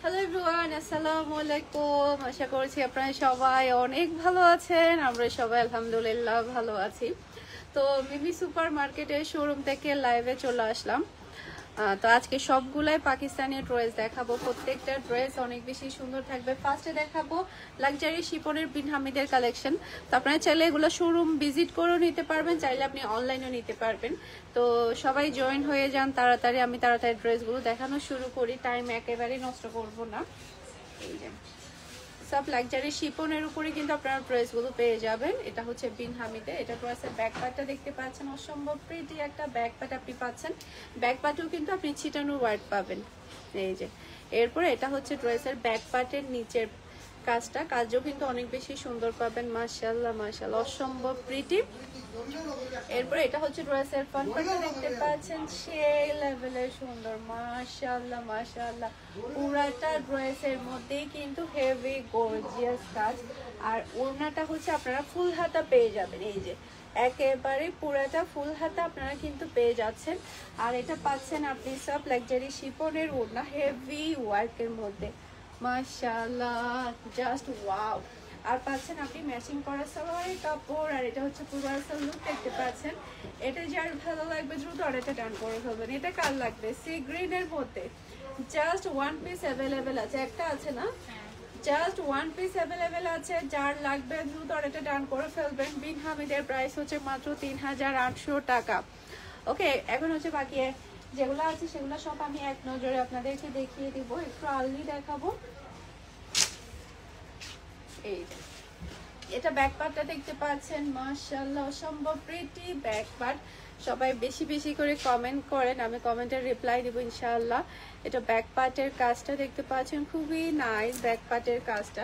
Hello everyone, আসসালামু আলাইকুম। আশা করছি আপনারা সবাই অনেক ভালো আছেন। আমরা সবাই আলহামদুলিল্লাহ ভালো আছি। তো মিমি সুপার মার্কেটের শোরুম থেকে লাইভে চলে আসলাম। তো আজকে সবগুলাই পাকিস্তানি ড্রেস দেখাবো। প্রত্যেকটা ড্রেস অনেক বেশি সুন্দর থাকবে। ফার্স্টে দেখাবো লাক্সারি শিপনের বিন হামিদের কালেকশন। তো আপনারা চাইলে এগুলো শোরুম ভিজিট করেও নিতে পারবেন, চাইলে আপনি অনলাইনেও নিতে পারবেন। তো সবাই জয়েন হয়ে যান তাড়াতাড়ি। আমি তাড়াতাড়ি ড্রেসগুলো দেখানো শুরু করি, টাইম একেবারেই নষ্ট করব না। এই যে সব লাক্সারি শিপনের উপরে কিন্তু আপনারা ড্রেসগুলো পেয়ে যাবেন। এটা হচ্ছে বিন হামিদে। এটা ড্রেসের ব্যাক পার্টটা দেখতে পাচ্ছেন, অসম্ভব প্রিটি একটা ব্যাক পার্ট আপনি পাচ্ছেন। ব্যাক পার্টেও কিন্তু আপনি ছিটানো ওয়ার্ক পাবেন। এই যে এরপরে এটা হচ্ছে ড্রেসের ব্যাক পার্টের নিচের কাজও কিন্তু অনেক বেশি সুন্দর পাবেন। মাশাআল্লাহ মাশাআল্লাহ, অসম্ভব প্রিটি। এরপর এটা হচ্ছে ড্রেসের ফ্রন্ট পার্টটা দেখতে পাচ্ছেন, সেই লেভেলের সুন্দর। মাশাআল্লাহ মাশাআল্লাহ, পুরাটা ড্রেসের মধ্যেই কিন্তু হেভি গর্জিয়াস কাজ। আর ওড়নাটা হচ্ছে আপনারা ফুল হাতা পেয়ে যাবেন। এই যে একেবারে পুরাটা ফুল হাতা আপনারা কিন্তু পেয়ে যাচ্ছেন। আর এটা পাচ্ছেন আপনি সব লাক্সারি শিফনের ওড়না, হেভি ওয়ার্কের মধ্যে। মাশাআল্লাহ, জাস্ট ওয়াও। আর পাচ্ছেন আপনি ম্যাচিং করা সালোয়ারের কাপড়। আর এটা হচ্ছে পুরো লুক দেখতে পাচ্ছেন। এটা যার ভালো লাগবে দ্রুত অর্ডারটা ডান করে ফেলবেন। এটা কার লাগবে? সি গ্রিনের মধ্যে জাস্ট ওয়ান পিস অ্যাভেলেবেল আছে। একটা আছে না, জাস্ট ওয়ান পিস অ্যাভেলেবেল আছে। যার লাগবে দ্রুত অর্ডারটা ডান করে ফেলবেন। বিন হামিদের প্রাইস হচ্ছে মাত্র ৩,৮০০ টাকা। ওকে, এখন হচ্ছে বাকি যেগুলো আছে সেগুলো সব আমি এক নজরে আপনাদেরকে দেখিয়ে দিব। একটু আর্লি দেখাবো। এই যে এটা ব্যাক পার্টটা দেখতে পাচ্ছেন, মাশাআল্লাহ অসম্ভব প্রিটি ব্যাক পার্ট। সবাই বেশি বেশি করে কমেন্ট করেন, আমি কমেন্টের রিপ্লাই দিব ইনশাআল্লাহ। এটা ব্যাক পার্টের কাজটা দেখতে পাচ্ছেন, খুবই নাইস ব্যাক পার্টের কাজটা।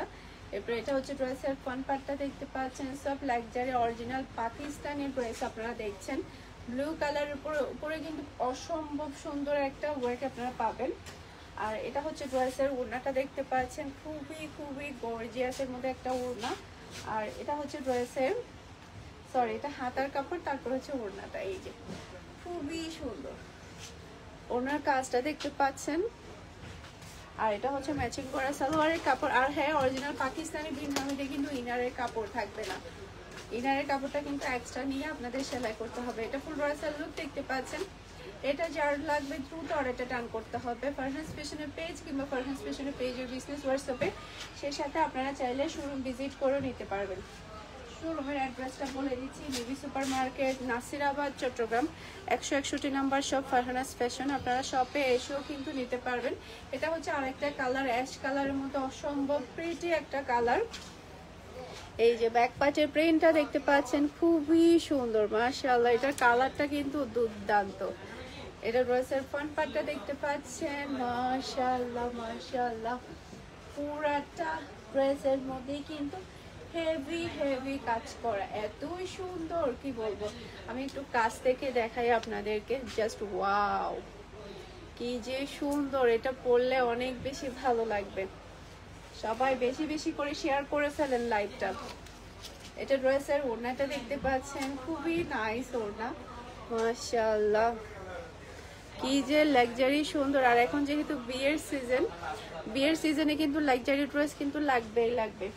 এরপর এটা হচ্ছে ড্রেসের ফ্রন্ট পার্টটা দেখতে পাচ্ছেন, সব লাক্সারি অরিজিনাল পাকিস্তানি ড্রেস আপনারা দেখছেন। ব্লু কালারের উপরে কিন্তু অসম্ভব সুন্দর একটা ওয়ার্ক আপনারা পাবেন। আর এটা হচ্ছে ড্রেসের ওড়নাটা দেখতে পাচ্ছেন, খুবই খুবই গর্জিয়াসের মধ্যে একটা ওড়না। আর এটা হচ্ছে ড্রেসের এটা হাতার কাপড়, তারপর হচ্ছে ওড়নাটা। এই যে খুবই সুন্দর ওড়নার কাজটা দেখতে পাচ্ছেন। আর এটা হচ্ছে ম্যাচিং করা সালোয়ারের কাপড়। আর হ্যাঁ, অরিজিনাল পাকিস্তানি বিন হামিদে কিন্তু ইনারের কাপড় থাকবে না। ইনারের কাপড়টা কিন্তু এক্সট্রা নিয়ে আপনাদের সেলাই করতে হবে। এটা ফুল ড্রেসের লুক দেখতে পাচ্ছেন। এটা যার লাগবে দ্রুত অর্ডারটা ডান করতে হবে ফারহানাস ফ্যাশনের পেজ কিংবা ফারহানাস ফ্যাশনের পেজের বিজনেস হোয়াটসঅ্যাপে। সেই সাথে আপনারা চাইলে শোরুম ভিজিট করে নিতে পারবেন। শোরুমের অ্যাড্রেসটা বলে দিচ্ছি, Mimi super market, Nasirabad, Chattogram, 161 number shop Farhana's fashion. আপনারা শপে এসেও কিন্তু নিতে পারবেন। এটা হচ্ছে আরেকটা কালার, অ্যাশ কালারের মতো অসম্ভব প্রিটি একটা কালার। এই যে ব্যাক পার্টের প্রিন্টটা দেখতে পাচ্ছেন, খুবই সুন্দর মাশাআল্লাহ। এটার কালারটা কিন্তু দুর্দান্ত। এটা ড্রেসের ফ্রন্ট পার্টটা দেখতে পাচ্ছেন, মাশাআল্লাহ মাশাআল্লাহ, পুরাটা ড্রেসের মধ্যে কিন্তু হেভি হেভি কাজ করা, এতই সুন্দর কি বলবো। আমি একটু কাছ থেকে দেখাই আপনাদেরকে, জাস্ট ওয়াও, কি যে সুন্দর। এটা পরলে অনেক বেশি ভালো লাগবে। সবাই বেশি বেশি করে শেয়ার করে ফেলেন লাইভটা। এটা ড্রেসের ওড়নাটা দেখতে পাচ্ছেন, খুবই নাইস ওড়না, মাশাআল্লাহ, কি যে লাক্সারি সুন্দর। আর এখন যেহেতু বিয়ের সিজনে কিন্তু লাক্সারি ড্রেস কিন্তু লাগবেই লাগবে।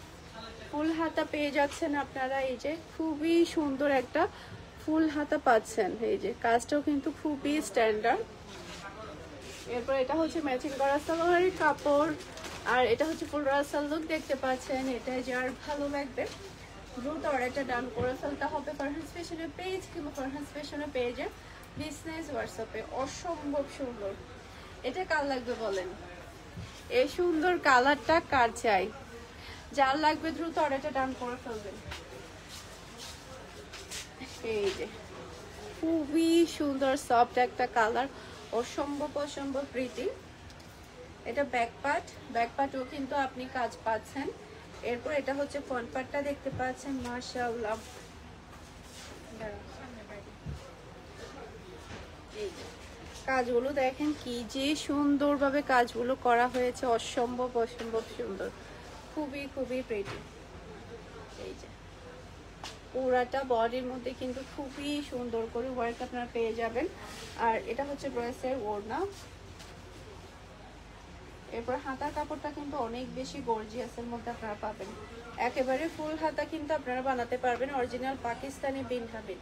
ফুল হাতা পেয়ে যাচ্ছেন আপনারা। এই যে খুবই সুন্দর একটা ফুল হাতা পাচ্ছেন। এই যে কাজটাও কিন্তু খুবই স্ট্যান্ডার্ড। এরপর এটা হচ্ছে ম্যাচিং করা সালোয়ারের কাপড়। আর এটা হচ্ছে ফুল রাসাল লুক দেখতে পাচ্ছেন। এটা যার ভালো লাগবে দ্রুত অর্ডারটা ডান করে ফেলতে হবে ফারহানাস ফ্যাশনের পেজ কিংবা ফারহানাস ফ্যাশনের পেজে বিজনেস হোয়াটসঅ্যাপে। অসম্ভব সুন্দর। এটা কার লাগবে বলেন? এই সুন্দর কালারটা কার চাই? যার লাগবে দ্রুত অর্ডারটা ডান করে ফেলবেন। এই যে খুবই সুন্দর সফট একটা কালার, অসম্ভব অসম্ভব প্রিটি। এটা ব্যাক পার্টও কিন্তু আপনি কাজ পাচ্ছেন। এরপর এটা হচ্ছে ফ্রন্ট পার্টটা দেখতে পাচ্ছেন, মাশাআল্লাহ। এই কাজগুলো দেখেন কি যে সুন্দরভাবে কাজগুলো করা হয়েছে, অসম্ভব অসম্ভব সুন্দর, খুবই খুবই প্রিটি। এই যে পুরাটা বডির মধ্যে কিন্তু খুবই সুন্দর করে ওয়ার্ক আপনারা পেয়ে যাবেন। আর এটা হচ্ছে ড্রেসের ওড়না। এরপর হাতার কাপড়টা কিন্তু অনেক বেশি গর্জিয়াসের মধ্যে আপনারা পাবেন। একেবারে ফুল হাতা কিন্তু আপনারা বানাতে পারবেন অরিজিনাল পাকিস্তানি বিন হাবিব।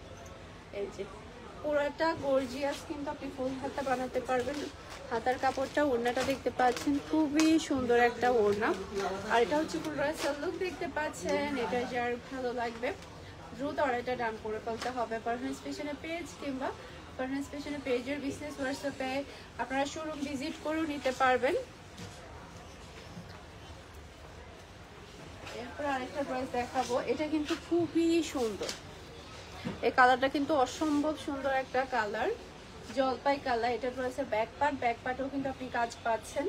এই যে পুরোটা গর্জিয়াস কিন্তু আপনি ফুল হাতা বানাতে পারবেন। হাতার কাপড়টা, ওড়নাটা দেখতে পাচ্ছেন খুবই সুন্দর একটা ওড়না। আর এটা হচ্ছে পুরো লুক দেখতে পাচ্ছেন। এটা যার ভালো লাগবে দ্রুত অর্ডারটা ডান করে ফেলতে হবে। পারফরমেন্স ফ্যাশনের পেজ কিংবা পারফরমেন্স ফ্যাশনের পেজের বিজনেস হোয়াটসঅ্যাপে আপনারা শোরুম ভিজিট করেও নিতে পারবেন। এরপর আরেকটা ড্রেস দেখাবো, এটা কিন্তু খুবই সুন্দর। এই কালারটা কিন্তু অসম্ভব সুন্দর একটা কালার, জলপাই কালার। এটা ড্রেসের ব্যাক পার্টেও কিন্তু আপনি কাজ পাচ্ছেন।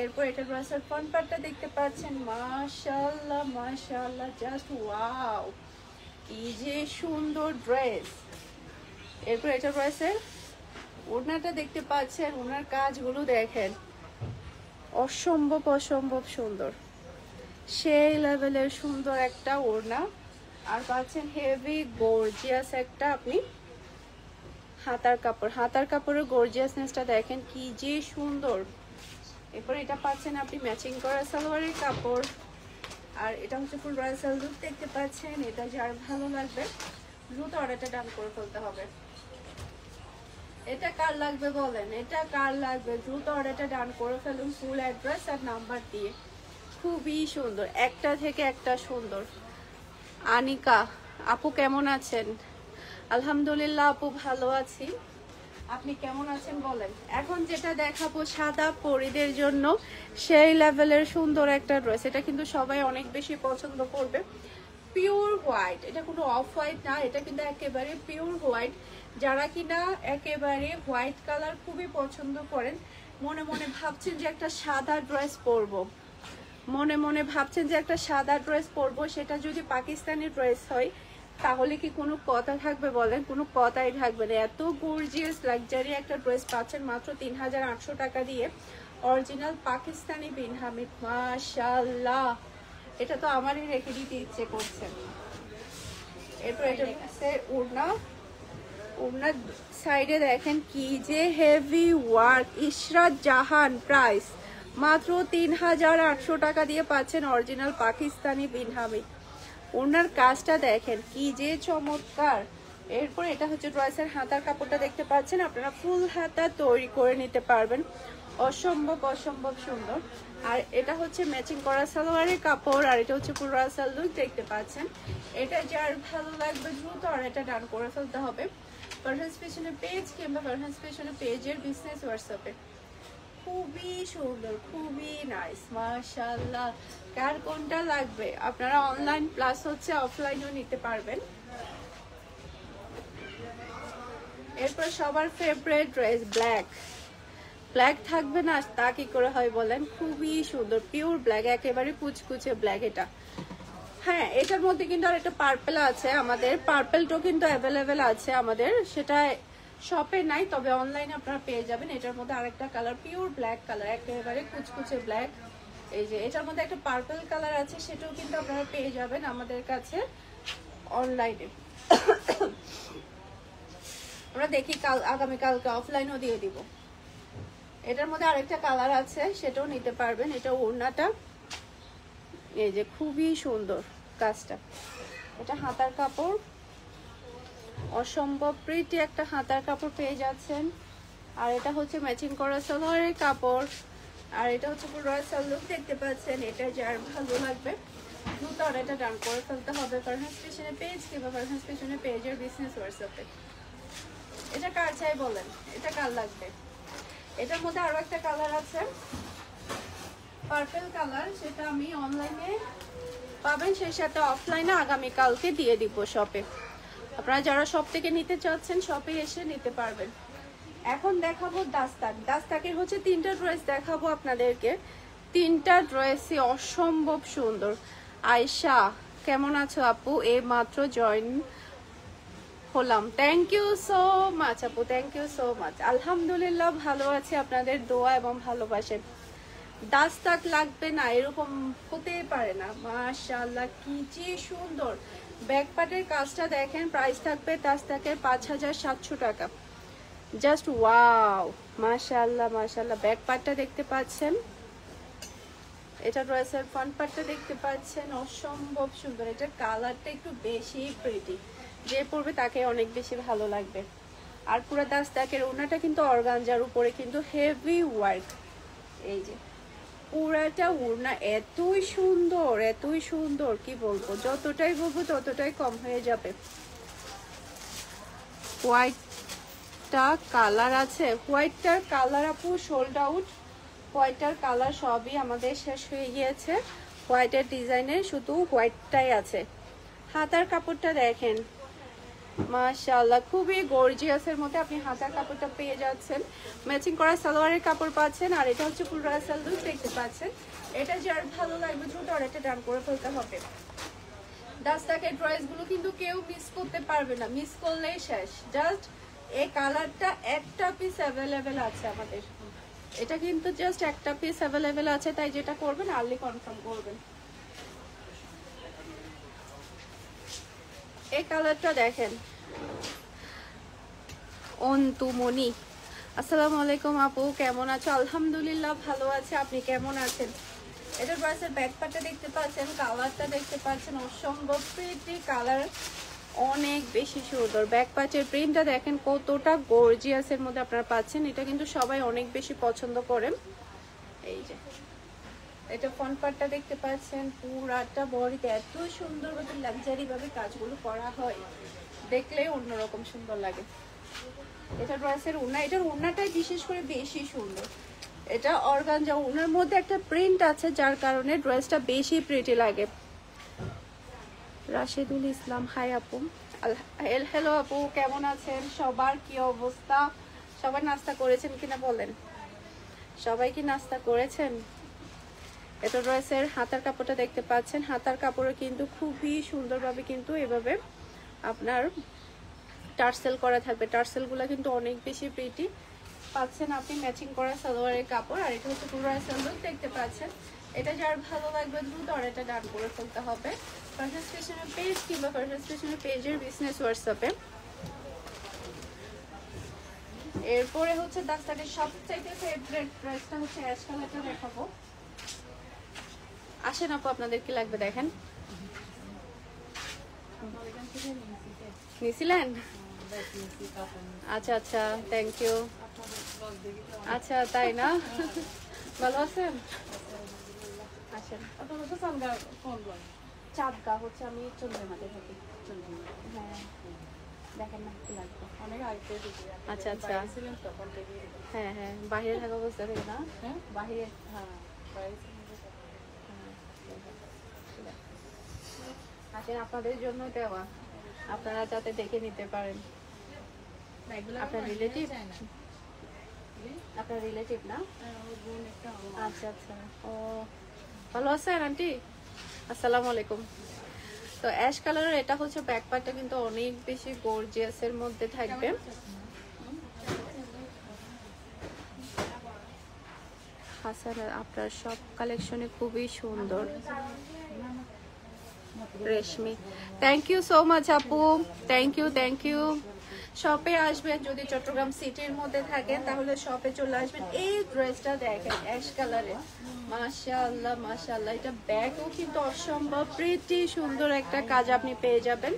এরপর এটা ড্রেসের ফ্রন্ট পার্টটা দেখতে পাচ্ছেন। মাশাআল্লাহ মাশাআল্লাহ, জাস্ট ওয়াও, কি যে সুন্দর ড্রেস। এরপর এটা ড্রেসের ওড়নাটা দেখতে পাচ্ছেন, ওনার কাজগুলো দেখেন, অসম্ভব সুন্দর, সেই লেভেলের সুন্দর একটা ওড়না। আর পাচ্ছেন হেভি গর্জিয়াস একটা আপনি হাতার কাপড়। হাতার কাপড়ের গর্জিয়াসনেসটা দেখেন কি যে সুন্দর। এরপর এটা পাচ্ছেন আপনি ম্যাচিং করা সালোয়ারের কাপড়। আর এটা হচ্ছে ফুল রয়্যাল লুক দেখতে পাচ্ছেন। এটা যার ভালো লাগবে দ্রুত অর্ডারটা ডান করে ফেলতে হবে। এটা কার লাগবে বলেন, এটা কার লাগবে দ্রুত অর্ডারটা ডান করে ফেলুন ফুল অ্যাড্রেস আর নাম্বার দিয়ে। খুবই সুন্দর, একটা থেকে একটা সুন্দর। আনিকা আপু কেমন আছেন? আলহামদুলিল্লাহ আপু ভালো আছি, আপনি কেমন আছেন বলেন। এখন যেটা দেখাবো সাদা পরীদের জন্য সেই লেভেলের সুন্দর একটা ড্রেস। এটা কিন্তু সবাই অনেক বেশি পছন্দ করবে। পিওর হোয়াইট, এটা কোনো অফ হোয়াইট না, এটা কিন্তু একেবারে পিওর হোয়াইট। যারা কিনা একেবারে হোয়াইট কালার খুবই পছন্দ করেন, মনে মনে ভাবছেন যে একটা সাদা ড্রেস পরবো, সেটা যদি পাকিস্তানি ড্রেস হয় তাহলে কি কোনো কথা থাকবে বলেন? কোনো কথাই থাকবে না। এত গর্জিয়াস লাক্সারি একটা ড্রেস পাচ্ছেন মাত্র 3800 টাকা দিয়ে, অরিজিনাল পাকিস্তানি বিন হামিদ। মাশাআল্লাহ, এটা তো আমারই রেখে দিতে ইচ্ছে করছে। এরপর এটা হচ্ছে ওড়নার সাইডে দেখেন কি যে হেভি ওয়ার্ক। ইশরাত জাহান, প্রাইস মাত্র 3800 টাকা দিয়ে পাচ্ছেন অরিজিনাল পাকিস্তানি বিন হামিদ। ওনার কাজটা দেখেন কি যে চমৎকার। এরপর এটা হচ্ছে ড্রেসের হাতার কাপড়টা দেখতে পাচ্ছেন, আপনারা ফুল হাতা তৈরি করে নিতে পারবেন, অসম্ভব সুন্দর। আর এটা হচ্ছে ম্যাচিং করা সালোয়ারের কাপড়। আর এটা হচ্ছে পুরো রাসাল লুক দেখতে পাচ্ছেন। এটা যার ভালো লাগবে দ্রুত আর এটা ডান করে ফেলতে হবে পারফরমেন্স ফ্যাশনের পেজ কিংবা পারফরমেন্স ফ্যাশনের পেজের বিজনেস হোয়াটসঅ্যাপে। খুবই সুন্দর, খুবই নাইস, মাশাআল্লাহ। কার কোনটা লাগবে আপনারা অনলাইন প্লাস হচ্ছে অফলাইনেও নিতে পারবেন। এরপর সবার ফেভারিট ড্রেস ব্ল্যাক থাকবে না তা কি করে হয় বলেন? খুবই সুন্দর পিওর ব্ল্যাক, একেবারে কুচকুচে ব্ল্যাক এটা। হ্যাঁ, এটার মধ্যে কিন্তু আর একটা পার্পেল আছে, আমাদের পার্পেলটাও কিন্তু অ্যাভেলেবেল আছে আমাদের, সেটা শপে নাই, তবে অনলাইনে আপনারা পেয়ে যাবেন। এটার মধ্যে আরেকটা কালার পিওর ব্ল্যাক কালার, একেবারে কুচকুচে ব্ল্যাক। এই যে এটার মধ্যে একটা পার্পল কালার আছে, সেটাও কিন্তু আপনারা পেয়ে যাবেন আমাদের কাছে অনলাইনে। আমরা দেখি আগামীকালকে অফলাইনেও দিয়ে দিব। এটার মধ্যে আরেকটা কালার আছে, সেটাও নিতে পারবেন। এটা ওড়নাটা এই যে খুবই সুন্দর কাজটা। এটা হাতার কাপড়, অসম্ভব প্রিটি একটা হাতার কাপড় পেয়ে যাচ্ছেন। আর এটা হচ্ছে ম্যাচিং করা সালোয়ারের কাপড়। আর এটা হচ্ছে পুরো রয়্যাল লুক দেখতে পাচ্ছেন। এটা যার ভালো লাগবে দ্রুত এটা ডান করে ফেলতে হবে পারফরমেন্স ফ্যাশনের পেজ কিংবা পারফরমেন্স ফ্যাশনের পেজের বিজনেস হোয়াটসঅ্যাপে। এটা কার চাই বলেন, এটা কার লাগবে? এটার মধ্যে আরো একটা কালার আছে পার্পল কালার, সেটা আমি অনলাইনে পাবেন, সেই সাথে অফলাইনে আগামীকালকে দিয়ে দিব শপে। আপনারা যারা শপ থেকে নিতে চাচ্ছেন শপে এসে নিতে পারবেন। এখন দেখাবো দাস্তাকের হচ্ছে 3টা ড্রেস দেখাবো আপনাদেরকে। 3টা ড্রেসই অসম্ভব সুন্দর। আয়শা কেমন আছো আপু? এই মাত্র জয়েন হলাম, থ্যাংক ইউ সো মাচ আপু, থ্যাংক ইউ সো মাচ। আলহামদুলিল্লাহ ভালো আছে, আপনাদের দোয়া এবং ভালোবাসেন। দাস্তাক লাগবে না এরকম হতেই পারে না। মাশাআল্লাহ কি যে সুন্দর। ব্যাক পার্টের কাজটা দেখেন, প্রাইস থাকবে দাস্তাকের 5700 টাকা। জাস্ট ওয়াও, মাশাআল্লাহ মাশাআল্লাহ। ব্যাক পার্টটা দেখতে পাচ্ছেন, এটা ড্রেসের ফ্রন্ট পার্টটা দেখতে পাচ্ছেন, অসম্ভব সুন্দর। এটা কালারটা একটু বেশি প্রিটি, যে পরবে তাকে অনেক বেশি ভালো লাগবে। আর পুরো দাস্তাকের ওড়নাটা কিন্তু অর্গানজার উপরে কিন্তু হেভি ওয়ার্ক। এই যে পুরাটা ওড়না এতই সুন্দর, এতই সুন্দর, কি বলবো, যতটাই বলবো ততটাই কম হয়ে যাবে। হোয়াইটটা কালার আছে, হোয়াইটটার কালার আপু সোল্ড আউট। হোয়াইটটার কালার সবই আমাদের শেষ হয়ে গিয়েছে। হোয়াইটের ডিজাইনের শুধু হোয়াইটটাই আছে। হাতার কাপড়টা দেখেন, মাশাআল্লাহ খুবই গর্জিয়াসের মধ্যে আপনি হাতার কাপড়টা পেয়ে যাচ্ছেন। ম্যাচিং করা সালোয়ারের কাপড় পাচ্ছেন। আর এটা হচ্ছে পুরো সালোয়ার দেখতে পাচ্ছেন। এটা যার ভালো লাগবে দ্রুত অর্ডারটা ডান করে ফেলতে হবে। দাস্তাকের ড্রেসগুলো কিন্তু কেউ মিস করতে পারবে না, মিস করলেই শেষ। জাস্ট এই কালারটা একটা পিস অ্যাভেলেবেল আছে আমাদের। এটা কিন্তু জাস্ট একটা পিস অ্যাভেলেবেল আছে, তাই যেটা করবেন আর্লি কনফার্ম করবেন। এই কালারটা দেখেন, অন্তুমণি। আসসালামু আলাইকুম আপু, কেমন আছো? আলহামদুলিল্লাহ ভালো আছে, আপনি কেমন আছেন? এটার ড্রেসের ব্যাক পার্টটা দেখতে পাচ্ছেন, কালারটা দেখতে পাচ্ছেন, অসম্ভব প্রিটি কালার, অনেক বেশি সুন্দর। ব্যাক পার্টের প্রিন্টটা দেখেন কতটা গর্জিয়াসের মধ্যে আপনারা পাচ্ছেন। এটা কিন্তু সবাই অনেক বেশি পছন্দ করেন। এই যে এটা ফ্রন্ট পার্টটা দেখতে পাচ্ছেন, পুরাটা বডিতে এত সুন্দরভাবে লাক্সারি ভাবে কাজগুলো করা হয়, দেখলেই অন্যরকম সুন্দর লাগে। এটা ড্রেসের ওড়না, এটার ওড়নাটাই বিশেষ করে বেশি সুন্দর। এটা অর্গানজা ওড়নার মধ্যে একটা প্রিন্ট আছে, যার কারণে ড্রেসটা বেশি প্রিটি লাগে। রাশেদুল ইসলাম, হাই আপু। হ্যালো আপু, কেমন আছেন? সবার কি অবস্থা? সবাই নাস্তা করেছেন কিনা বলেন? সবাই কি নাস্তা করেছেন? এটা ড্রেসের হাতার কাপড়টা দেখতে পাচ্ছেন। হাতার কাপড়ে কিন্তু খুবই সুন্দরভাবে কিন্তু এভাবে আপনার টার্সেল করা থাকবে। টার্সেলগুলো কিন্তু অনেক বেশি প্রিটি পাচ্ছেন আপনি। ম্যাচিং করা সালোয়ারের কাপড়। আর এটা হচ্ছে পুরো সালোয়ার দেখতে পাচ্ছেন। এটা যার ভালো লাগবে দ্রুত অর্ডারটা ডান করে ফেলতে হবে ফ্যাশন স্টেশনের পেজ কিংবা ফ্যাশন স্টেশনের পেজের বিজনেস হোয়াটসঅ্যাপে। এরপরে হচ্ছে দাস্তানের সবচাইতে ফেভারিট ড্রেসটা হচ্ছে অ্যাশ কালারটা দেখাবো। আসেন আপু, আপনাদের কি লাগবে দেখেন। নিছিলেন? আচ্ছা আচ্ছা, থ্যাংক ইউ। আচ্ছা তাই না, ভালো আছেন? আসেন। চাঁদগা হচ্ছে, আমি চন্দ্রমাতে থাকি। হ্যাঁ দেখেন না কি লাগবে। আচ্ছা আচ্ছা, হ্যাঁ হ্যাঁ, বাহিরে থাকা অবস্থা থেকে না, বাহিরে। আসেন, আপনাদের জন্য দেওয়া, আপনারা যাতে দেখে নিতে পারেন। আপনার রিলেটিভ? আপনার রিলেটিভ না? আচ্ছা আচ্ছা, ও ভালো আছেন আন্টি? আসসালামু আলাইকুম। তো অ্যাশ কালারের এটা হচ্ছে ব্যাক পার্টটা কিন্তু অনেক বেশি গর্জিয়াসের মধ্যে থাকবে। হাসান, আপনার সব কালেকশনে খুবই সুন্দর। রেশমি, থ্যাংক ইউ সো মাচ আপু, থ্যাংক ইউ থ্যাংক ইউ। শপে আসবেন, যদি চট্টগ্রাম সিটির মধ্যে থাকেন তাহলে শপে চলে আসবেন। এই ড্রেসটা দেখেন অ্যাশ কালারে, মাশাআল্লাহ মাশাআল্লাহ। এটা ব্যাকও কিন্তু অসম্ভব প্রিটি সুন্দর একটা কাজ আপনি পেয়ে যাবেন।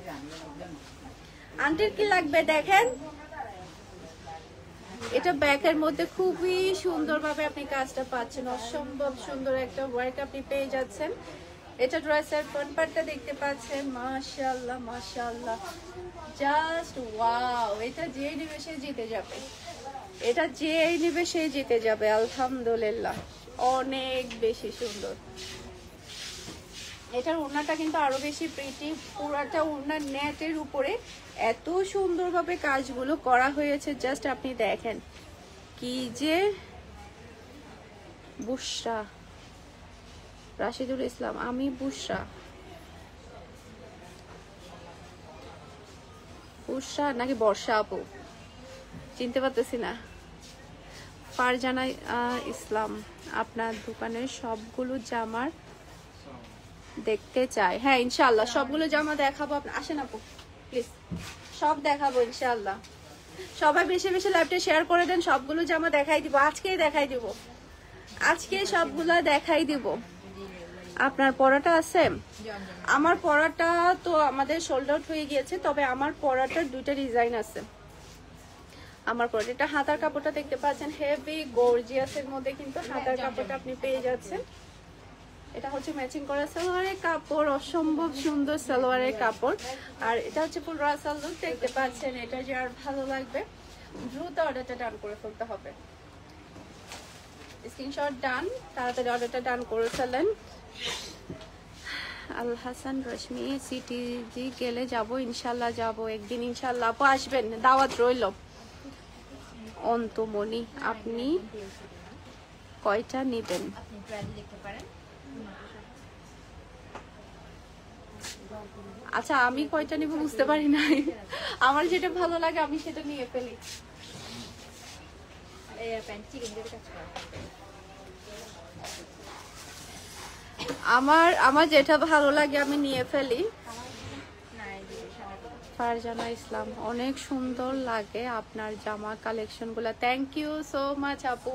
আন্টির কি লাগবে দেখেন, এটা ব্যাকের মধ্যে খুবই সুন্দরভাবে আপনি কাজটা পাচ্ছেন, অসম্ভব সুন্দর একটা ওয়ার্ক আপনি পেয়ে যাচ্ছেন। এটা ড্রেসের ফ্রন্ট পার্টটা দেখতে পাচ্ছেন, মাশাআল্লাহ মাশাআল্লাহ, জাস্ট ওয়াও। এটা যে নেবে সে জিতে যাবে, এটা যে নেবে সে জিতে যাবে, আলহামদুলিল্লাহ অনেক বেশি সুন্দর। এটার ওড়নাটা কিন্তু আরো বেশি প্রিটি, পুরাটা ওড়নার নেটের উপরে এত সুন্দরভাবে কাজগুলো করা হয়েছে, জাস্ট আপনি দেখেন। কি যে বুশরা, রাশিদুল ইসলাম, আমি বুশরা। বুশরা নাকি বর্ষা আপু, চিনতে পারতেছি না। ফারজানা ইসলাম, আপনার দোকানের সবগুলো জামার দেখতে চাই। হ্যাঁ ইনশাআল্লাহ সবগুলো জামা দেখাবো। আসেন আপু প্লিজ, সব দেখাবো ইনশাআল্লাহ। সবাই বেশি বেশি লাইভটা শেয়ার করে দেন, সবগুলো জামা দেখাই দিব, আজকেই দেখাই দিব, আজকে সবগুলা দেখাই দিব। আপনার পরাটা আছে? আমার পরাটা তো আমাদের সোল্ড আউট হয়ে গিয়েছে, তবে আমার পরাটার দুইটা ডিজাইন আছে। আমার পরাটা, এটা হাতার কাপড়টা দেখতে পাচ্ছেন হেভি গর্জিয়াসের মধ্যে কিন্তু হাতার কাপড়টা আপনি পেয়ে যাচ্ছেন। এটা হচ্ছে ম্যাচিং করা সালোয়ারের কাপড়, অসম্ভব সুন্দর সালোয়ারের কাপড়। আর এটা হচ্ছে ফুল রাসাল লুক দেখতে পাচ্ছেন। এটা যার ভালো লাগবে দ্রুত অর্ডারটা ডান করে ফেলতে হবে। স্ক্রিনশট ডান, তাড়াতাড়ি অর্ডারটা ডান করে ফেলেন। আল হাসান রশ্মি সিটিজি গেলে যাব, ইনশাল্লাহ যাব একদিন, ইনশাল্লাহ আপু আসবেন, দাওয়াত রইল। অন্তমণি আপনি কয়টা নেবেন? আচ্ছা আমি কয়টা নিব বুঝতে পারি নাই, আমার যেটা ভালো লাগে আমি সেটা নিয়ে ফেলি। আমার যেটা ভালো লাগে আমি নিয়ে ফেলি। ফারজানা ইসলাম অনেক সুন্দর লাগে আপনার জামা কালেকশন গুলা। থ্যাংক ইউ সো মাচ আপু,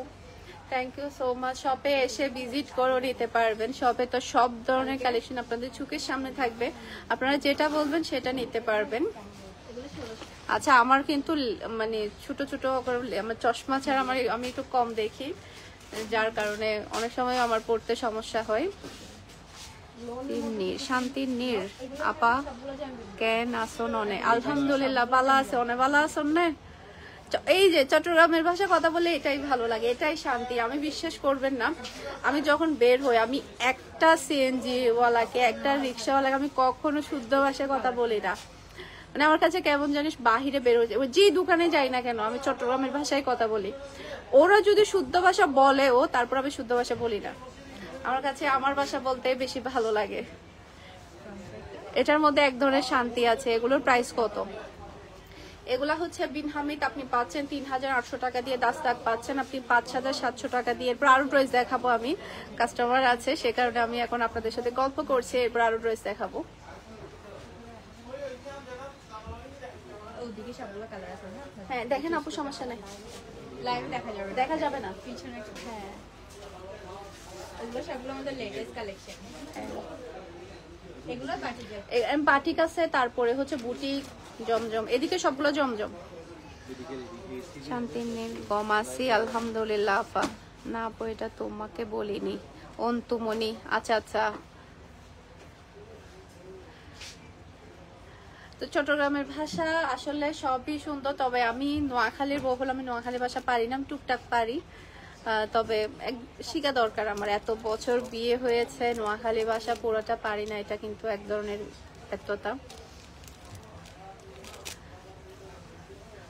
থ্যাংক ইউ সো মাচ। শপে এসে ভিজিট করে নিতে পারবেন। শপে তো সব ধরনের কালেকশন আপনাদের চোখের সামনে থাকবে, আপনারা যেটা বলবেন সেটা নিতে পারবেন। আচ্ছা আমার কিন্তু মানে ছোট ছোট আমার চশমা ছাড়া আমি একটু কম দেখি, যার কারণে অনেক সময় আমার পড়তে সমস্যা হয়। শান্তির নীর আপা কেন আসন অনে? আলহামদুলিল্লাহ ভালো আছে, অনেক ভালো আসন না। এই যে চট্টগ্রামের ভাষা কথা বলে এটাই ভালো লাগে, এটাই শান্তি। আমি বিশ্বাস করবেন না, আমি যখন বের হই আমি একটা সিএনজি ওয়ালাকে, একটা রিক্সাওয়ালাকে আমি কখনো শুদ্ধ ভাষায় কথা বলি না। মানে আমার কাছে কেমন জানিস বাহিরে বের হয়ে যায়, যে দোকানে যাই না কেন আমি চট্টগ্রামের ভাষায় কথা বলি। ওরা যদি শুদ্ধ ভাষা বলেও তারপর আমি শুদ্ধ ভাষা বলি না। আমার কাছে আমার ভাষা বলতে বেশি ভালো লাগে। এটার মধ্যে এক ধরনের শান্তি আছে। এগুলোর প্রাইস কত? এগুলা হচ্ছে বিন হামিদ আপনি পাচ্ছেন 3800 টাকা দিয়ে, দাস্তাক পাচ্ছেন আপনি 5700 টাকা দিয়ে। এরপর আরো ড্রেস দেখাবো, আমি কাস্টমার আছে সে কারণে আমি এখন আপনাদের সাথে গল্প করছি। এরপর আরো ড্রেস দেখাবো। হ্যাঁ দেখেন আপু, সমস্যা নাই, লাইভে দেখা যাবে না পিছনে। হ্যাঁ এগুলো সবগুলো আমাদের লেটেস্ট কালেকশন। এগুলো বাটিক আছে, তারপরে হচ্ছে বুটিক, জমজম, এদিকে সবগুলো জমজম। শান্তি নেই গমাসি আলহামদুলিল্লাহ আপা। না আপু এটা তোমাকে বলিনি। অন্তুমণি আচ্ছা আচ্ছা। তো চট্টগ্রামের ভাষা আসলে সবই সুন্দর, তবে আমি নোয়াখালীর বউ হলে আমি নোয়াখালী ভাষা পারি না, আমি টুকটাক পারি। তবে শিখা দরকার আমার, এত বছর বিয়ে হয়েছে নোয়াখালী ভাষা পুরোটা পারি না, এটা কিন্তু এক ধরনের ব্যর্থতা।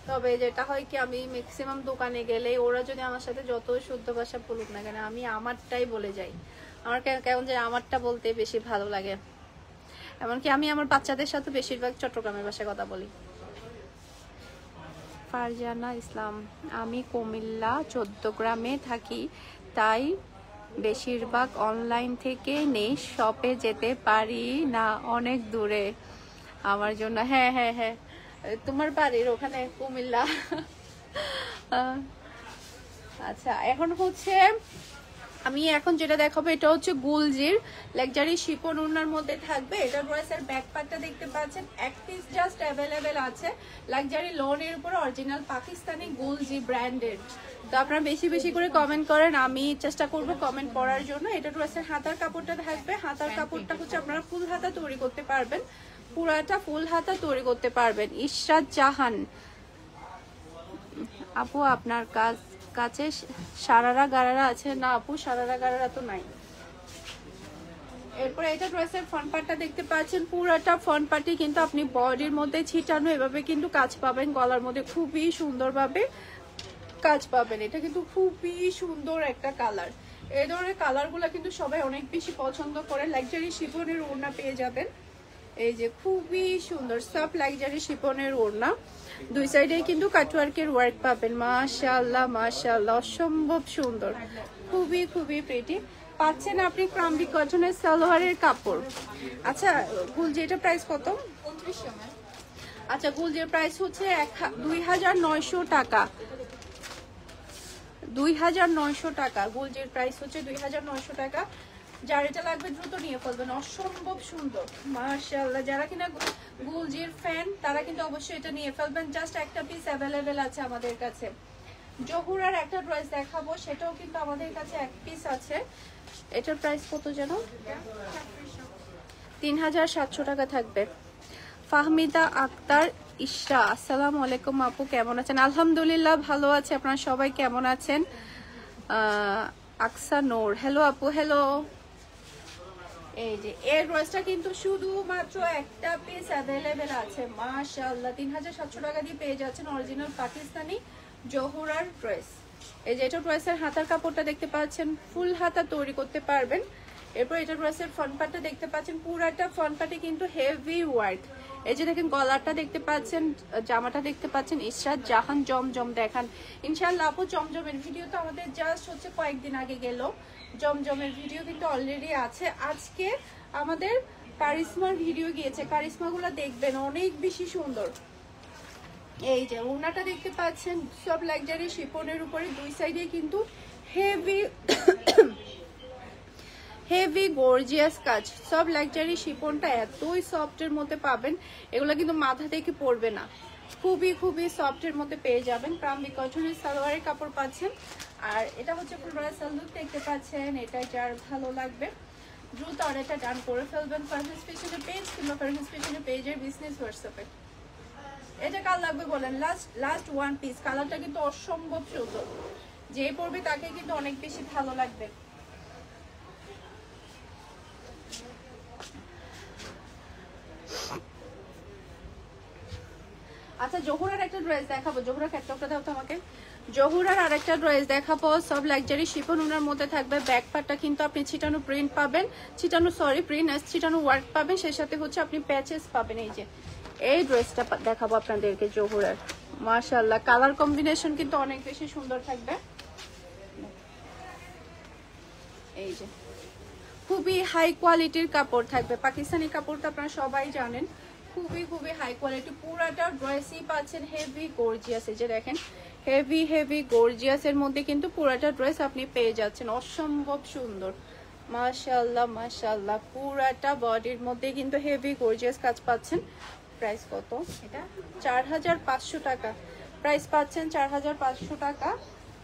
তবে যেটা হয় কি, আমি ম্যাক্সিমাম দোকানে গেলে ওরা যদি আমার সাথে যত শুদ্ধ ভাষা বলুক না কেন আমি আমারটাই বলে যাই। আমার কেমন যে আমারটা বলতে বেশি ভালো লাগে। এমনকি আমি আমার বাচ্চাদের সাথে বেশিরভাগ চট্টগ্রামের ভাষায় কথা বলি। ফারজানা ইসলাম আমি কুমিল্লা 14 গ্রামে থাকি, তাই বেশিরভাগ অনলাইন থেকে নেই, শপে যেতে পারি না, অনেক দূরে আমার জন্য। হ্যাঁ হ্যাঁ হ্যাঁ তোমার বাড়ির ওখানে কুমিল্লা। আচ্ছা এখন হচ্ছে আমি এখন যেটা দেখাবো এটা হচ্ছে গুলজির লাক্সারি শিফন ওড়নার মধ্যে থাকবে। এটা ড্রেসের ব্যাক পার্টটা দেখতে পাচ্ছেন, এক পিস জাস্ট অ্যাভেলেবেল আছে। লাক্সারি লোনের উপর অরিজিনাল পাকিস্তানি গুলজি ব্র্যান্ডেড। তো আপনারা বেশি বেশি করে কমেন্ট করেন, আমি চেষ্টা করব কমেন্ট পড়ার জন্য। এটা ড্রেসের হাতার কাপড়টা থাকবে, হাতার কাপড়টা হচ্ছে আপনারা ফুল হাতা তৈরি করতে পারবেন, পুরাটা ফুল হাতা তৈরি করতে পারবেন। ইশরাত জাহান আপু আপনার কাছে সারারা গারারা আছে? না আপু সারারা গারারা তো নাই। এরপর এটা ড্রেসের ফ্রন্ট পার্টটা দেখতে পাচ্ছেন, পুরাটা ফ্রন্ট পার্টই কিন্তু আপনি বডির মধ্যে ছিটানো এভাবে কিন্তু কাজ পাবেন, গলার মধ্যে খুবই সুন্দরভাবে কাজ পাবেন। এটা কিন্তু খুবই সুন্দর একটা কালার। এই ধরনের কালারগুলো কিন্তু সবাই অনেক বেশি পছন্দ করে। লাক্সারি শিফনের ওড়না পেয়ে যাবেন, এই যে খুবই সুন্দর সফট লাক্সারি শিফনের ওড়না, দুই সাইডে কিন্তু কাটওয়ার্কের ওয়ার্ক পাবেন। মাশাআল্লাহ মাশাআল্লাহ অসম্ভব সুন্দর, খুবই খুবই প্রিটি। পাচ্ছেন আপনি ক্রাম্বি কটনের সালোয়ারের কাপড়। আচ্ছা গুলজি এটা প্রাইস কত? 2900। আচ্ছা গুলজির প্রাইস হচ্ছে 2900 টাকা। 2900 টাকা গুলজির প্রাইস হচ্ছে 2900 টাকা। যার এটা লাগবে দ্রুত নিয়ে ফেলবেন, অসম্ভব সুন্দর মাশাআল্লাহ। যারা কিনা গুলজির ফ্যান তারা কিন্তু অবশ্যই এটা নিয়ে ফেলবেন। জাস্ট একটা পিস অ্যাভেলেবেল আছে আমাদের কাছে। জহুরার একটা ড্রেস দেখাবো, সেটাও কিন্তু আমাদের কাছে এক পিস আছে। এটার প্রাইস কত যেন? 3700 টাকা থাকবে। ফাহমিদা আক্তার ইশরা, আসসালামু আলাইকুম আপু, কেমন আছেন? আলহামদুলিল্লাহ ভালো আছে, আপনারা সবাই কেমন আছেন? আকসা নূর, হ্যালো আপু, হ্যালো। এই যে এই ড্রেসটা কিন্তু শুধুমাত্র একটা পিস অ্যাভেলেবেল আছে মাশাআল্লাহ। 3700 টাকা দিয়ে পেয়ে যাচ্ছেন অরিজিনাল পাকিস্তানি জহুরার ড্রেস। এই যে এটা ড্রেসের হাতার কাপড়টা দেখতে পাচ্ছেন, ফুল হাতা তৈরি করতে পারবেন। এরপর এটা ড্রেসের ফ্রন্ট পার্টটা দেখতে পাচ্ছেন, পুরাটা ফ্রন্ট পার্টে কিন্তু হেভি ওয়ার্ক। এই যে দেখেন গলাটা দেখতে পাচ্ছেন, জামাটা দেখতে পাচ্ছেন। ইশরাত জাহান জমজম দেখান ইনশাআল্লাহ আপু। জমজমের ভিডিও তো আমাদের জাস্ট হচ্ছে কয়েকদিন আগে গেল, জমজমের ভিডিও কিন্তু অলরেডি আছে। আজকে আমাদের কারিশমার ভিডিও গিয়েছে, কারিশমাগুলো দেখবেন অনেক বেশি সুন্দর। এই যে ওড়নাটা দেখতে পাচ্ছেন, সব লাক্সারি শিফনের উপরে দুই সাইডে কিন্তু হেভি হেভি গর্জিয়াস কাজ। সব লাক্সারি শিফনটা এতই সফটের মধ্যে পাবেন, এগুলো কিন্তু মাথা থেকে পড়বে না, খুবই খুবই সফটের মধ্যে পেয়ে যাবেন। প্রাম্বিক কটনের সালোয়ারের কাপড় পাচ্ছেন। আর এটা হচ্ছে ফুলবাড়া সালুক দেখতে পাচ্ছেন। এটা যার ভালো লাগবে দ্রুত অর্ডারটা ডান করে ফেলবেন ফারহানাস ফ্যাশনের পেজ কিংবা ফারহানাস ফ্যাশনের পেজের বিজনেস হোয়াটসঅ্যাপে। এটা কার লাগবে বলেন? Last one piece. কালারটা কিন্তু অসম্ভব সুন্দর, যে পরবে তাকে কিন্তু অনেক বেশি ভালো লাগবে। আচ্ছা জহুরার একটা ড্রেস দেখাবো, জহুরা ক্যাটলগটা দাও তো আমাকে। জহুরার আরেকটা ড্রেস দেখাবো, সব লাক্সারি শিফন ওনার মধ্যে থাকবে। ব্যাক পার্টটা কিন্তু আপনি ছিটানো প্রিন্ট পাবেন, ছিটানো ওয়ার্ক পাবেন, সেই সাথে হচ্ছে আপনি প্যাচেস পাবেন। এই যে এই ড্রেসটা দেখাবো আপনাদেরকে জহুরার, মাশাআল্লাহ কালার কম্বিনেশন কিন্তু অনেক বেশি সুন্দর থাকবে। এই যে খুবই হাই কোয়ালিটির কাপড় থাকবে, পাকিস্তানি কাপড়টা আপনারা সবাই জানেন, খুবই খুবই হাই কোয়ালিটি। পুরাটা ড্রেসই পাচ্ছেন হেভি গর্জিয়াস। এই যে দেখেন হেভি গর্জিয়াস এর মধ্যে কিন্তু পুরাটা ড্রেস আপনি পেয়ে যাচ্ছেন, অসম্ভব সুন্দর মাশাআল্লাহ মাশাআল্লাহ। পুরাটা বডির মধ্যে কিন্তু হেভি গর্জিয়াস কাজ পাচ্ছেন। প্রাইস কত? এটা 4500 টাকা প্রাইস পাচ্ছেন, 4500 টাকা।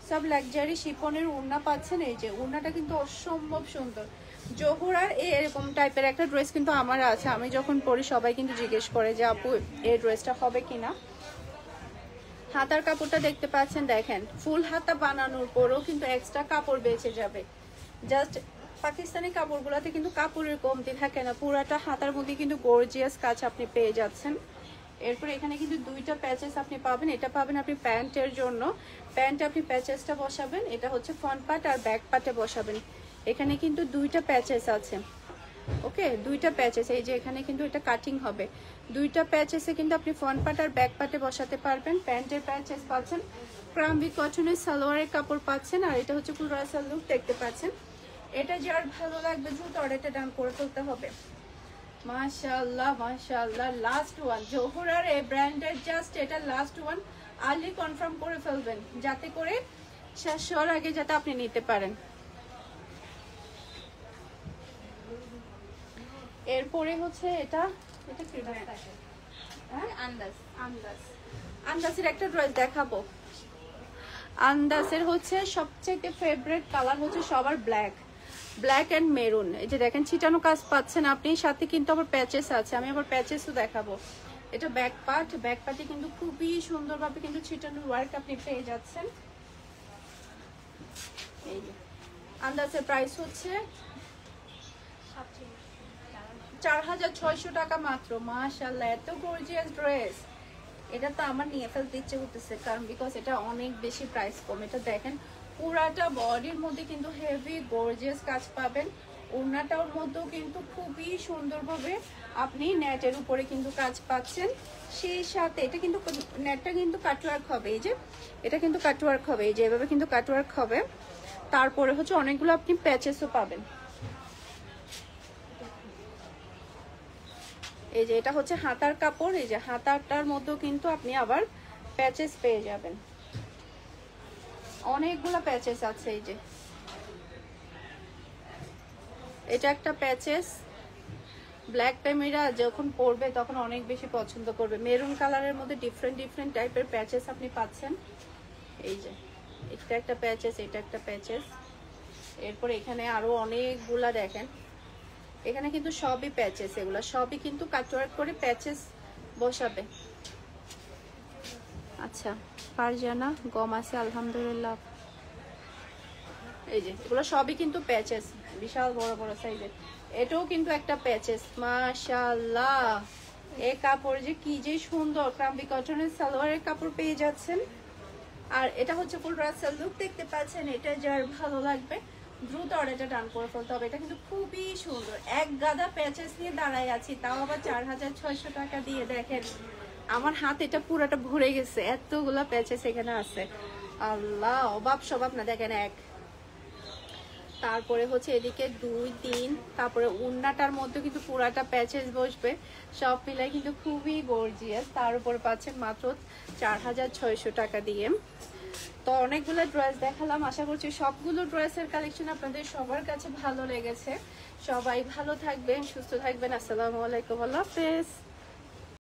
সব লাক্সারি শিফনের ওড়না পাচ্ছেন। এই যে ওড়নাটা কিন্তু অসম্ভব সুন্দর। জহুরার এরকম টাইপের একটা ড্রেস কিন্তু আমার আছে, আমি যখন পরি সবাই কিন্তু জিজ্ঞেস করে যে আপু এই ড্রেসটা হবে কিনা। হাতার কাপড়টা দেখতে পাচ্ছেন, দেখেন ফুল হাতা বানানোর পরও কিন্তু এক্সট্রা কাপড় বেঁচে যাবে। জাস্ট পাকিস্তানি কাপড়গুলোতে কিন্তু কাপড়ের কমতি থাকে না, পুরাটা হাতার মধ্যে কিন্তু গর্জিয়াস কাজ আপনি পেয়ে যাচ্ছেন। এরপর এখানে কিন্তু দুইটা প্যাচেস আপনি পাবেন, এটা পাবেন আপনি প্যান্টের জন্য, প্যান্টে আপনি প্যাচেসটা বসাবেন, এটা হচ্ছে ফ্রন্ট পার্ট আর ব্যাক পার্টে বসাবেন। এখানে কিন্তু দুইটা প্যাচেস আছে, ওকে দুইটা প্যাচেস। এই যে এখানে কিন্তু এটা কাটিং হবে, দুইটা প্যাচেসে কিন্তু আপনি ফ্রন্ট পার্ট আর ব্যাক পার্টে বসাতে পারবেন। প্যান্টের প্যাচেস পাচ্ছেন, ক্রাম্বি কটনের সালোয়ারের কাপড় পাচ্ছেন। আর এটা হচ্ছে ফুল রাসাল লুক দেখতে পাচ্ছেন। এটা যার ভালো লাগবে দ্রুত অর্ডারটা ডান করে ফেলতে হবে। মাশাআল্লাহ মাশাআল্লাহ, লাস্ট ওয়ান জহুরার এই ব্র্যান্ডের, জাস্ট এটা লাস্ট ওয়ান। আর্লি কনফার্ম করে ফেলবেন যাতে করে শেষ হওয়ার আগে যাতে আপনি নিতে পারেন। এরপরে হচ্ছে এটা কি আন্দাজের একটা ড্রেস দেখাবো। আন্দাজের হচ্ছে সবচেয়ে ফেভারিট কালার হচ্ছে সবার ব্ল্যাক এন্ড মেরুন। এই যে দেখেন ছিটানো কাজ পাচ্ছেন আপনি, সাথে কিন্তু আবার প্যাচেস আছে, আমি আবার প্যাচেসও দেখাবো। এটা ব্যাক পার্টে কিন্তু খুবই সুন্দরভাবে কিন্তু ছিটানো ওয়ার্ক আপনি পেয়ে যাচ্ছেন। এই যে আন্দাজের প্রাইস হচ্ছে 4600 টাকা মাত্র। মাশাআল্লাহ এত গর্জিয়াস ড্রেস, এটা তো আমার নিয়ে ফেলতে ইচ্ছে করতেছে, কারণ বিকজ এটা অনেক বেশি প্রাইস কম। এটা দেখেন পুরাটা বডির মধ্যে কিন্তু হেভি গর্জিয়াস কাজ পাবেন, ওড়নাটার মধ্যেও কিন্তু খুবই সুন্দরভাবে আপনি নেটের উপরে কিন্তু কাজ পাচ্ছেন। সেই সাথে এটা কিন্তু নেটটা কিন্তু কাটওয়ার্ক হবে, এই যে এটা কিন্তু কাটওয়ার্ক হবে, এই যে এভাবে কিন্তু কাটওয়ার্ক হবে। তারপরে হচ্ছে অনেকগুলো আপনি প্যাচেসও পাবেন। এই যে এটা হচ্ছে হাতার কাপড়, এই যে হাতাটার মধ্যেও কিন্তু আপনি আবার প্যাচেস পেয়ে যাবেন, অনেকগুলো প্যাচেস আছে। এই যে এটা একটা প্যাচেস, ব্ল্যাক প্যামেরা যখন পরবে তখন অনেক বেশি পছন্দ করবে। মেরুন কালারের মধ্যে ডিফারেন্ট ডিফারেন্ট টাইপের প্যাচেস আপনি পাচ্ছেন। এই যে এটা একটা প্যাচেস, এটা একটা প্যাচেস। এরপর এখানে আরো অনেকগুলা দেখেন, এখানে কিন্তু সবই প্যাচেস, এগুলা সবই কিন্তু কাটওয়ার্ক করে প্যাচেস বসাবে। আচ্ছা পারজানা গম আছে আলহামদুলিল্লাহ। এই যে এগুলো সবই কিন্তু প্যাচেস, বিশাল বড় বড় সাইজের। এটাও কিন্তু একটা প্যাচেস, মাশাআল্লাহ। এই কাপড় যে কি যে সুন্দর, ক্রাম্বি কটনের সালোয়ারের কাপড় পেয়ে যাচ্ছেন। আর এটা হচ্ছে ফুল রাসেল লুক, দেখতে পাচ্ছেন। এটা যার ভালো লাগবে দ্রুত অর্ডারটা ডান করে ফেলতে হবে। এটা কিন্তু খুবই সুন্দর, এক গাদা প্যাচেস নিয়ে দাঁড়ায় আছি, তাও আবার 4600 টাকা দিয়ে। দেখেন আমার হাত এটা পুরাটা ভরে গেছে, এতগুলা প্যাচেস এখানে আছে। আল্লাহ অভাব স্বভাব না। দেখেন এক, তারপরে হচ্ছে এদিকে 2 3, তারপরে উন্নাটার মধ্যে কিন্তু পুরাটা প্যাচেস বসবে। সব মিলাই কিন্তু খুবই গর্জিয়াস। তার উপরে পাচ্ছেন মাত্র 4600 টাকা দিয়ে। তো অনেকগুলো ড্রেস দেখালাম, আশা করছি সবগুলো ড্রেসের কালেকশন আপনাদের সবার কাছে ভালো লেগেছে। সবাই ভালো থাকবেন, সুস্থ থাকবেন। আসসালামু আলাইকুম, আল্লাহ হাফেজ।